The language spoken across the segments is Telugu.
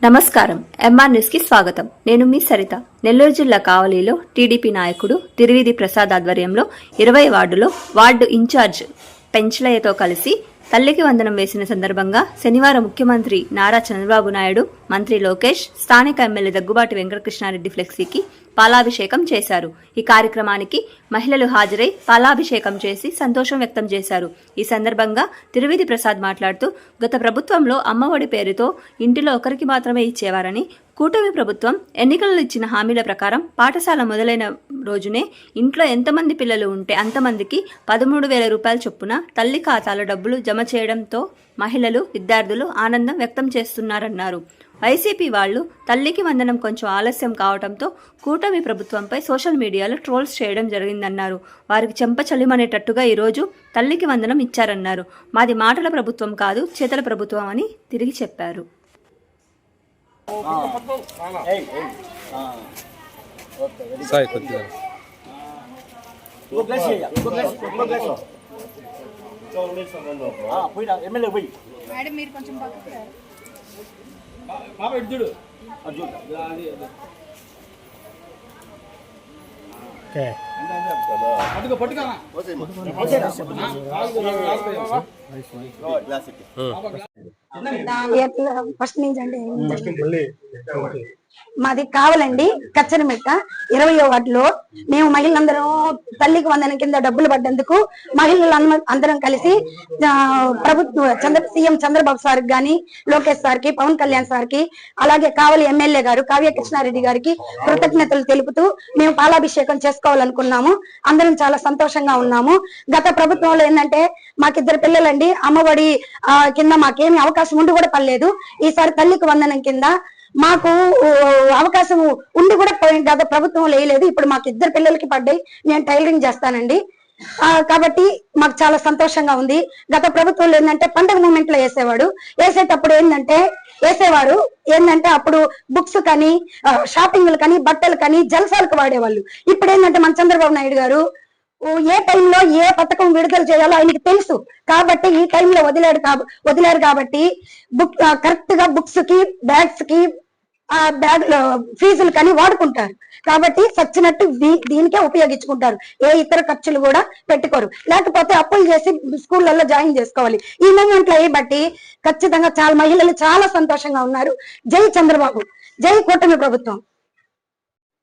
నమస్కారం. ఎంఆర్ న్యూస్ కి స్వాగతం. నేను మీ సరిత. నెల్లూరు జిల్లా కావలిలో టీడీపీ నాయకుడు తిరువిధి ప్రసాద్ ఆధ్వర్యంలో 20 వార్డులో వార్డు ఇన్ఛార్జ్ పెంచలయ్యతో కలిసి తల్లికి వందనం వేసిన సందర్భంగా శనివారం ముఖ్యమంత్రి నారా చంద్రబాబు నాయుడు, మంత్రి లోకేష్, స్థానిక ఎమ్మెల్యే దగ్గుబాటి వెంకటకృష్ణారెడ్డి ఫ్లెక్సీకి పాలాభిషేకం చేశారు. ఈ కార్యక్రమానికి మహిళలు హాజరై పాలాభిషేకం చేసి సంతోషం వ్యక్తం చేశారు. ఈ సందర్భంగా తిరువిధి ప్రసాద్ మాట్లాడుతూ, గత ప్రభుత్వంలో అమ్మఒడి పేరుతో ఇంటిలో ఒకరికి మాత్రమే ఇచ్చేవారని, కూటమి ప్రభుత్వం ఎన్నికల్లో ఇచ్చిన హామీల ప్రకారం పాఠశాల మొదలైన రోజునే ఇంట్లో ఎంతమంది పిల్లలు ఉంటే అంతమందికి 13,000 రూపాయల చొప్పున తల్లి ఖాతాలో డబ్బులు జమ చేయడంతో మహిళలు, విద్యార్థులు ఆనందం వ్యక్తం చేస్తున్నారన్నారు. వైసీపీ వాళ్లు తల్లికి వందనం కొంచెం ఆలస్యం కావడంతో కూటమి ప్రభుత్వంపై సోషల్ మీడియాలో ట్రోల్స్ చేయడం జరిగిందన్నారు. వారికి చెంప చలిమనేటట్టుగా ఈరోజు తల్లికి వందనం ఇచ్చారన్నారు. మాది మాటల ప్రభుత్వం కాదు, చేతల ప్రభుత్వం అని తిరిగి చెప్పారు. ఫస్ట్ నుంచి అంటే మాది కావాలండి కచ్చరమెట్ట 20వ వార్డులో మేము మహిళలందరం తల్లికి వందనం కింద డబ్బులు పడ్డందుకు మహిళలందరం కలిసి సీఎం చంద్రబాబు సార్కి గాని, లోకేష్ సార్కి, పవన్ కళ్యాణ్ సార్కి, అలాగే కావలి ఎమ్మెల్యే గారు కావ్య కృష్ణారెడ్డి గారికి కృతజ్ఞతలు తెలుపుతూ మేము పాలాభిషేకం చేసుకోవాలనుకున్నాము. అందరం చాలా సంతోషంగా ఉన్నాము. గత ప్రభుత్వంలో ఏంటంటే మాకిద్దరు పిల్లలండి, అమ్మఒడి కింద మాకేమి అవకాశం ఉండి కూడా పడలేదు. ఈసారి తల్లికి వందనం కింద మాకు అవకాశం ఉండి కూడా గత ప్రభుత్వం వేయలేదు. ఇప్పుడు మాకు ఇద్దరు పిల్లలకి పడ్డాయి. నేను టైలరింగ్ చేస్తానండి, కాబట్టి మాకు చాలా సంతోషంగా ఉంది. గత ప్రభుత్వంలో ఏంటంటే పండగ మూమెంట్ లో వేసేటప్పుడు వేసేవారు ఏంటంటే అప్పుడు బుక్స్ కానీ, షాపింగ్లు కానీ, బట్టలు కానీ, జల్సాలకు వాడేవాళ్ళు. ఇప్పుడు ఏంటంటే మన చంద్రబాబు నాయుడు గారు ఏ టైంలో ఏ పథకం విడుదల చేయాలో ఆయనకి తెలుసు కాబట్టి ఈ టైంలో వదిలేరు కాబట్టి కరెక్ట్ గా బుక్స్ కి, బ్యాగ్స్ కి, బ్యాగ్ ఫీజులు కానీ వాడుకుంటారు. కాబట్టి సచ్చినట్టు దీనికే ఉపయోగించుకుంటారు. ఏ ఇతర ఖర్చులు కూడా పెట్టుకోరు. లేకపోతే అప్పులు చేసి స్కూళ్ళల్లో జాయిన్ చేసుకోవాలి. ఈ మూమెంట్ లో బట్టి ఖచ్చితంగా చాలా మహిళలు చాలా సంతోషంగా ఉన్నారు. జై చంద్రబాబు, జై కూటమి ప్రభుత్వం.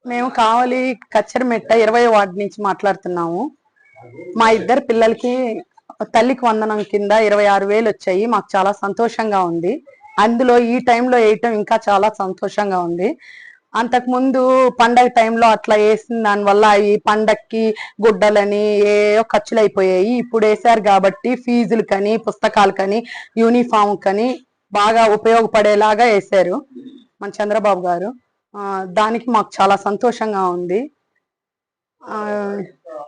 మేము కావలి కచ్చరమెట్ట 20వ వార్డు నుంచి మాట్లాడుతున్నాము. మా ఇద్దరు పిల్లలకి తల్లికి వందనం కింద 26,000 వచ్చాయి. మాకు చాలా సంతోషంగా ఉంది. అందులో ఈ టైంలో వేయటం ఇంకా చాలా సంతోషంగా ఉంది. అంతకు ముందు పండగ టైంలో అట్లా వేసిన దానివల్ల అవి పండక్కి గుడ్డలని ఏవో ఖర్చులు అయిపోయాయి. ఇప్పుడు వేసారు కాబట్టి ఫీజులు కానీ, పుస్తకాలు కానీ, యూనిఫామ్ కానీ బాగా ఉపయోగపడేలాగా వేసారు మన చంద్రబాబు గారు. దానికి మాకు చాలా సంతోషంగా ఉంది.